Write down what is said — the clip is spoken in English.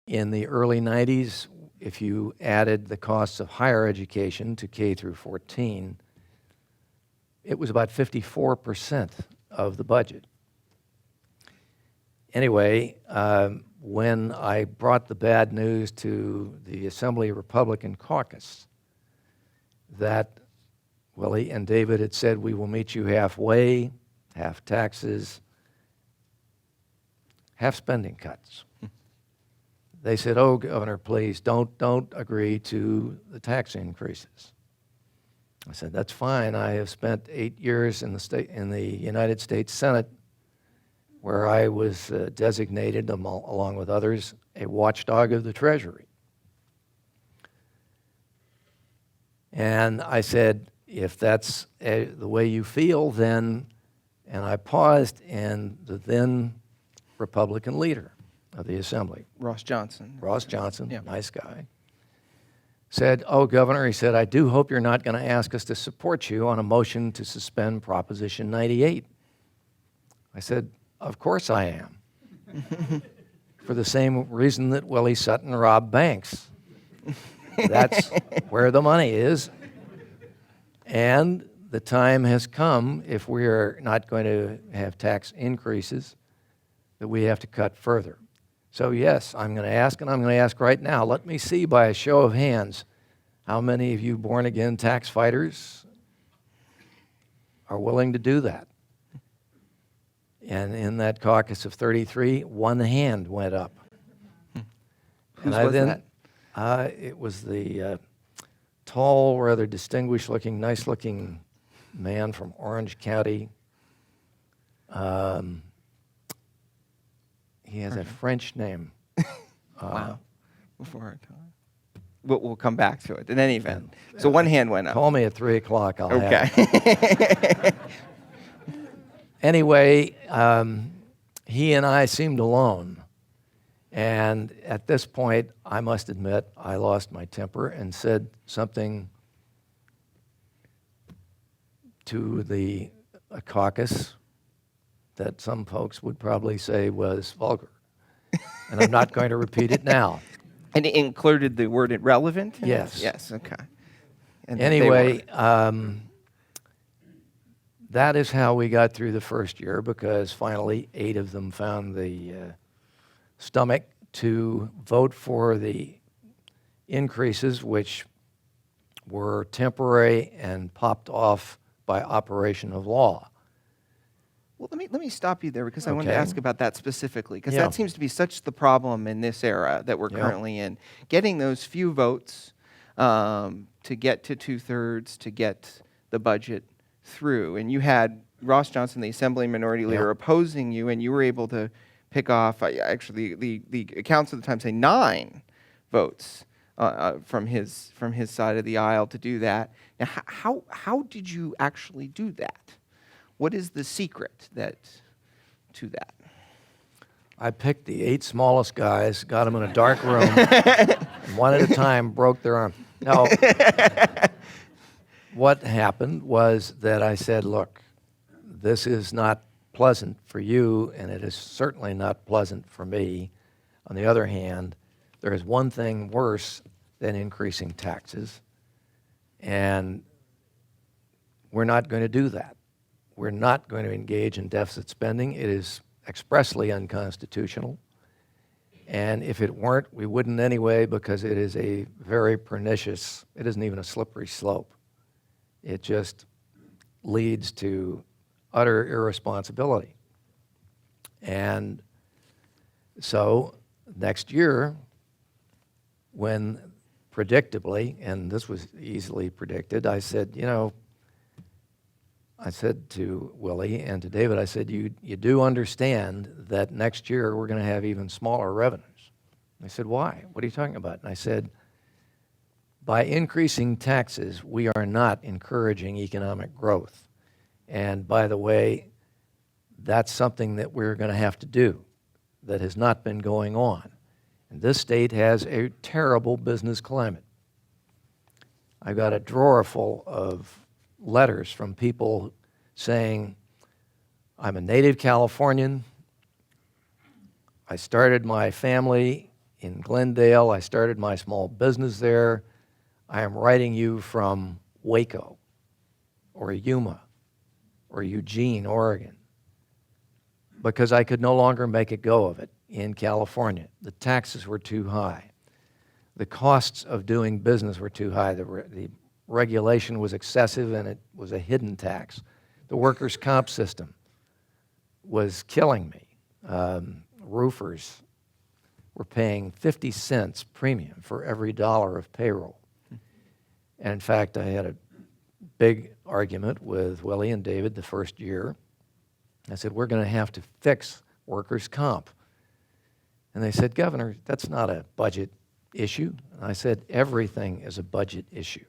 In the early 90s, if you added the costs of higher education to K through 14, it was about 54% of the budget. Anyway, when I brought the bad news to the Assembly Republican caucus that Willie and David had said, we will meet you halfway, half taxes, half spending cuts. They said, oh, Governor, please, don't agree to the tax increases. I said, that's fine. I have spent 8 years in the United States Senate, where I was designated, along with others, a watchdog of the Treasury. And I said, if that's the way you feel, then, and I paused, and the then Republican leader of the Assembly, Ross Johnson, yeah. Nice guy, said, oh, Governor, he said, I do hope you're not going to ask us to support you on a motion to suspend Proposition 98. I said, of course I am. For the same reason that Willie Sutton robbed banks. That's where the money is. And the time has come, if we are not going to have tax increases, that we have to cut further. So yes, I'm going to ask, and I'm going to ask right now, let me see by a show of hands, how many of you born-again tax fighters are willing to do that? And in that caucus of 33, one hand went up. Whose was that? It was the tall, rather distinguished-looking, nice-looking man from Orange County. He has a French name. Wow. Before our time. We'll come back to it in any event. So one hand went up. Call me at 3 o'clock. I'll have it. Anyway, he and I seemed alone. And at this point, I must admit, I lost my temper and said something to the caucus that some folks would probably say was vulgar. And I'm not going to repeat it now. And it included the word irrelevant? Yes. Yes, okay. And anyway, that is how we got through the first year, because finally 8 of them found the stomach to vote for the increases, which were temporary and popped off by operation of law. Well, let me stop you there, because I wanted to Okay. ask about that specifically, because Yeah. that seems to be such the problem in this era that we're Yeah. currently in. Getting those few votes to get to 2/3 to get the budget through. And you had Ross Johnson, the Assembly Minority Leader, Yeah. opposing you, and you were able to pick off, actually, the accounts at the time say 9 votes from his side of the aisle to do that. Now, how did you actually do that? What is the secret to that? I picked the 8 smallest guys, got them in a dark room, and one at a time broke their arm. No. What happened was that I said, look, this is not pleasant for you, and it is certainly not pleasant for me. On the other hand, there is one thing worse than increasing taxes, and we're not going to do that. We're not going to engage in deficit spending. It is expressly unconstitutional. And if it weren't, we wouldn't anyway, because it is a very pernicious, it isn't even a slippery slope. It just leads to utter irresponsibility. And so next year, when predictably, and this was easily predicted, I said, you know, I said to Willie and to David, I said, you do understand that next year we're going to have even smaller revenues. They said, why? What are you talking about? And I said, by increasing taxes, we are not encouraging economic growth. And by the way, that's something that we're going to have to do that has not been going on. And this state has a terrible business climate. I've got a drawer full of letters from people saying, I'm a native Californian. I started my family in Glendale. I started my small business there. I am writing you from Waco or Yuma or Eugene, Oregon, because I could no longer make a go of it in California. The taxes were too high. The costs of doing business were too high. The regulation was excessive, and it was a hidden tax. The workers' comp system was killing me. Roofers were paying 50 cents premium for every dollar of payroll. And in fact, I had a big argument with Willie and David the first year. I said, we're going to have to fix workers' comp. And they said, Governor, that's not a budget issue. And I said, everything is a budget issue.